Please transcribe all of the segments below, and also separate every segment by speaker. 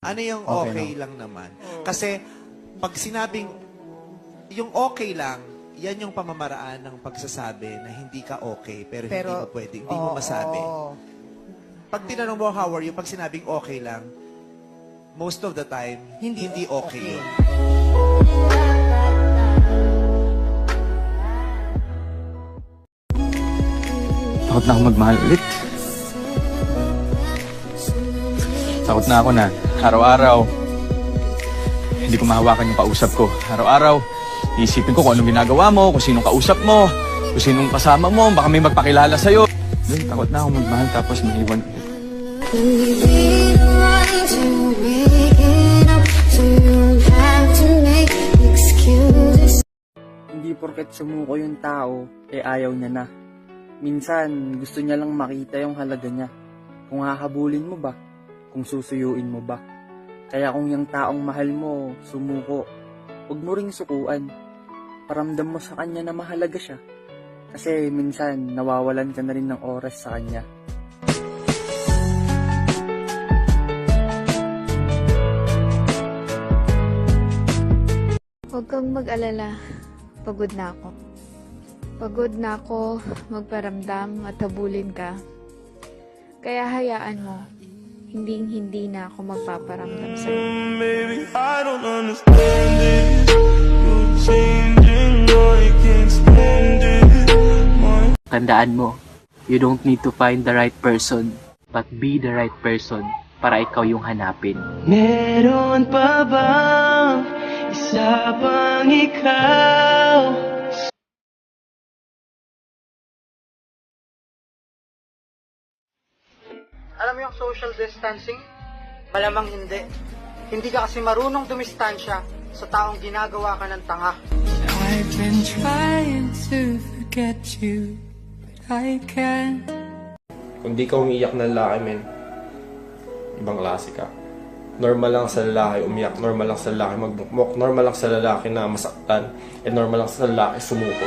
Speaker 1: Ano yung
Speaker 2: Okay
Speaker 1: okay lang naman? Kasi pag sinabing yung okay lang, yan yung pamamaraan ng pagsasabi na hindi ka okay, pero hindi mo pwede, hindi mo masabi. Pag tinanong mo, how are you? Pag sinabing okay lang, most of the time, hindi okay yun.
Speaker 2: Takot na ako magmahal ulit. Takot na ako na araw-araw hindi ko mahawakan yung kausap ko. Araw-araw, iisipin ko kung anong ginagawa mo, kung sinong kausap mo, kung sinong kasama mo, baka may magpakilala sa'yo. Doon, takot na ako magmahal tapos maiwan ulit.
Speaker 3: Hindi porket sumuko yung tao, ayaw niya na. Minsan, gusto niya lang makita yung halaga niya. Kung hahabulin mo ba? Kung susuyuin mo ba? Kaya kung yung taong mahal mo, sumuko, huwag mo ring sukuan. Paramdam mo sa kanya na mahalaga siya. Kasi minsan, nawawalan ka na rin ng oras sa kanya.
Speaker 4: Huwag kang mag-alala. Pagod na ako. Pagod na ako magparamdam at habulin ka. Kaya hayaan mo, hindi na ako magpaparamdam sa'yo.
Speaker 5: Baby, I don't understand it. You're changing, I can't stand it.
Speaker 6: Tandaan mo, you don't need to find the right person, but be the right person para ikaw yung hanapin.
Speaker 5: Meron pa bang isa pang ikaw?
Speaker 3: Alam mo yung social distancing? Malamang hindi. Hindi ka kasi marunong dumistansya sa taong ginagawa ka ng tanga.
Speaker 7: I've been trying to forget you, but I can't.
Speaker 8: Kung di ka umiiyak na lalaki, men, ibang klase ka. Normal lang sa lalaki umiyak, normal lang sa lalaki magbukmok, normal lang sa lalaki na masaktan, and normal lang sa lalaki sumuko.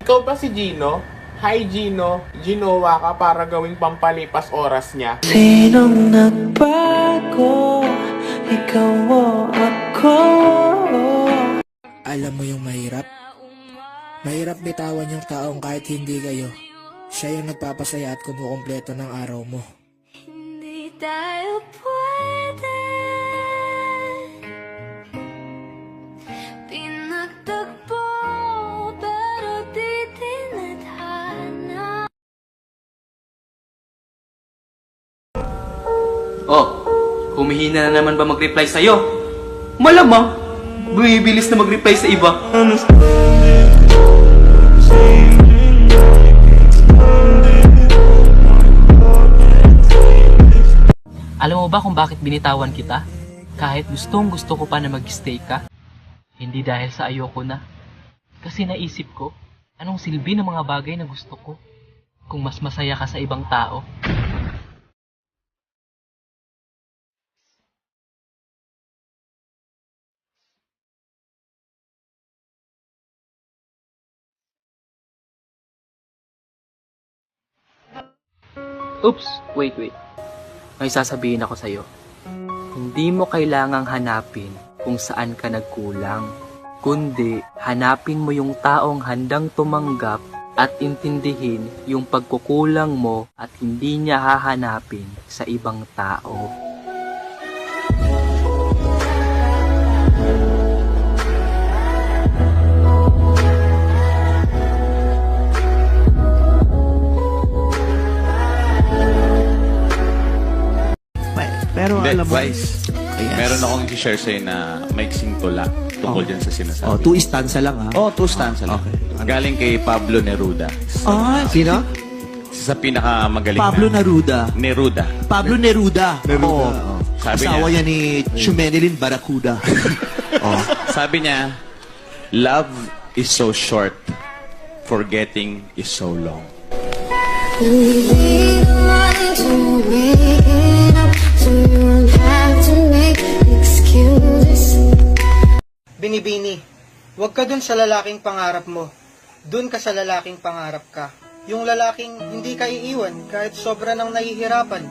Speaker 9: Ikaw ba si Gino? Hi Gino, ginawa ka para gawing pampalipas oras niya.
Speaker 5: Sinong nagbago? Ikaw o ako?
Speaker 10: Alam mo yung mahirap? Mahirap bitawan yung taong kahit hindi kayo. Siya yung nagpapasaya at kumukumpleto ng araw mo.
Speaker 7: Hindi tayo pwede. Pinagtagpo, pero di tinadhana.
Speaker 6: Oh, humihina na naman ba mag-reply sa'yo? Malamang, bumibilis na mag-reply sa iba. Alam mo ba kung bakit binitawan kita? Kahit gustong gusto ko pa na mag-stay ka? Hindi dahil sa ayoko na. Kasi naisip ko, anong silbi ng mga bagay na gusto ko? Kung mas masaya ka sa ibang tao. Oops, wait. May sasabihin ako sa'yo. Hindi mo kailangang hanapin kung saan ka nagkulang, kundi hanapin mo yung taong handang tumanggap at intindihin yung pagkukulang mo at hindi niya hahanapin sa ibang tao.
Speaker 1: Pero
Speaker 11: Hindi,
Speaker 1: alam mo,
Speaker 11: Vice, meron akong i-share sa'yo na maiksing tula tungkol dyan sa sinasabi.
Speaker 1: Oh, 2 stanza lang ha?
Speaker 11: Oh, 2 stanza lang.
Speaker 1: Okay.
Speaker 11: Galing kay Pablo Neruda.
Speaker 1: Sino?
Speaker 11: Sa pinakamagaling
Speaker 1: Pablo
Speaker 11: na.
Speaker 1: Neruda.
Speaker 11: Neruda.
Speaker 1: Pablo Neruda. Oo.
Speaker 11: Sabi
Speaker 1: Asawa
Speaker 11: niya,
Speaker 1: yan ni Chumenelin Barracuda.
Speaker 11: sabi niya, love is so short, forgetting is so long.
Speaker 3: Binibini, huwag ka dun sa lalaking pangarap mo. Dun ka sa lalaking pangarap ka. Yung lalaking hindi ka iiwan kahit sobra nang nahihirapan.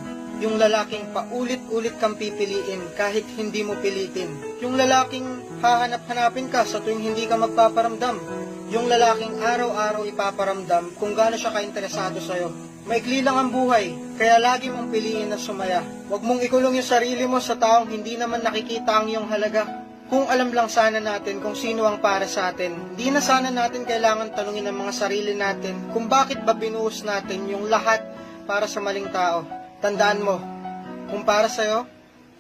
Speaker 12: Yung lalaking paulit-ulit kang pipiliin kahit hindi mo pilitin. Yung lalaking hahanap-hanapin ka sa tuwing hindi ka magpaparamdam. Yung lalaking araw-araw ipaparamdam kung gaano siya kainteresado sa'yo. Maikli lang ang buhay, kaya lagi mong piliin na sumaya. Huwag mong ikulong yung sarili mo sa taong hindi naman nakikita ang iyong halaga. Kung alam lang sana natin kung sino ang para sa atin, di na sana natin kailangan tanungin ang mga sarili natin kung bakit ba binuhos natin yung lahat para sa maling tao. Tandaan mo, kung para sa'yo,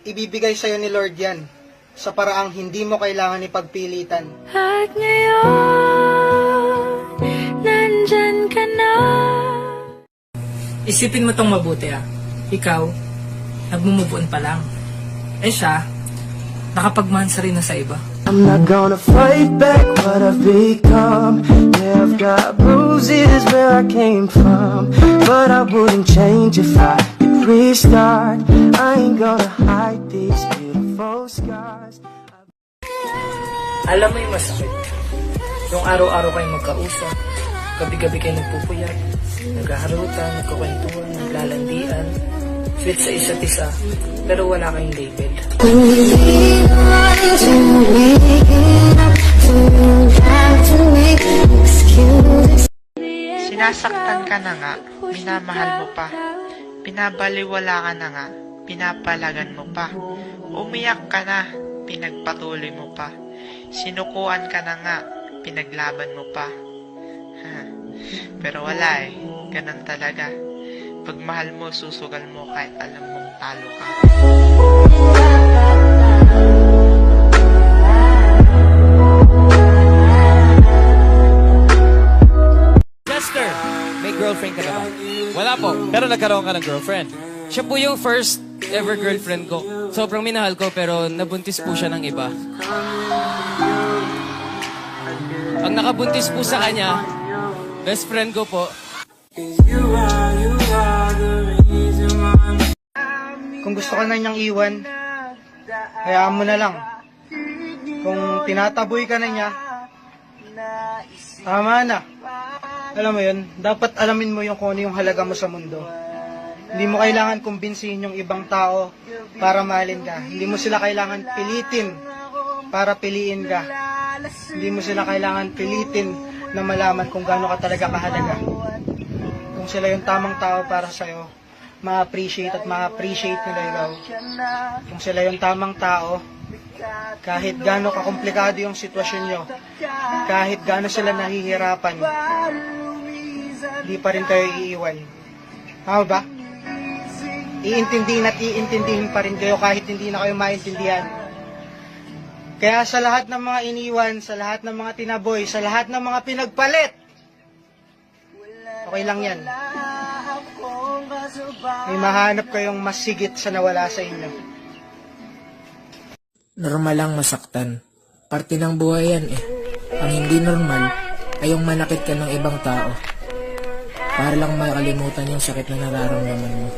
Speaker 12: ibibigay sa'yo ni Lord yan sa paraang hindi mo kailangan ipagpilitan.
Speaker 7: At ngayon, nandyan ka na.
Speaker 10: Isipin mo tong mabuti Ikaw, nagmumove on pa lang. Siya, nakapagmansa rin na sa iba.
Speaker 5: I'm not gonna fight back what I've become. Yeah, I've got bruises where I came from, but I wouldn't change if I could restart. I ain't gonna hide these beautiful scars.
Speaker 10: Alam mo yung masakit. Yung araw-araw kayong magkausap, gabi-gabi kayo nagpupuyat, naghaharutan, nagkukwentuhan, naglalandian, sweet sa isa't isa, pero wala kayong label.
Speaker 13: Sinasaktan ka na nga, minamahal mo pa. Pinabaliwala ka na nga, pinapalagan mo pa. Umiyak ka na, pinagpatuloy mo pa. Sinukuan ka na nga, pinaglaban mo pa. Pero wala ganun talaga. Pag mahal mo, susugal mo kahit alam mong talo ka.
Speaker 14: Chester, may girlfriend ka na ba? Wala po, pero nagkaroon ka ng girlfriend. Siya po yung first ever girlfriend ko. Sobrang minahal ko pero nabuntis po siya ng iba. Ang nakabuntis po sa kanya, best friend ko po.
Speaker 12: Kung gusto ka na niyang iwan, hayaan mo na lang. Kung tinataboy ka na niya, tama na. Alam mo yun, dapat alamin mo yung kung ano yung halaga mo sa mundo. Hindi mo kailangan kumbinsihin yung ibang tao para mahalin ka. Hindi mo sila kailangan pilitin para piliin ka. Hindi mo sila kailangan pilitin na malaman kung gaano ka talaga kahalaga. Kung sila yung tamang tao para sa'yo, ma-appreciate at ma-appreciate nila ikaw. Kung sila yung tamang tao, kahit gaano kakomplikado yung sitwasyon nyo, kahit gaano sila nahihirapan, di pa rin kayo iiwan. Tama ba? Iintindihin at iintindihin pa rin kayo kahit hindi na kayo maintindihan. Kaya sa lahat ng mga iniwan, sa lahat ng mga tinaboy, sa lahat ng mga pinagpalit, okay lang yan. May mahanap kayong mas sigit sa nawala sa inyo.
Speaker 10: Normal lang masaktan. Parte ng buhay yan Ang hindi normal ay yung manakit ka ng ibang tao para lang makalimutan yung sakit na nararamdaman mo.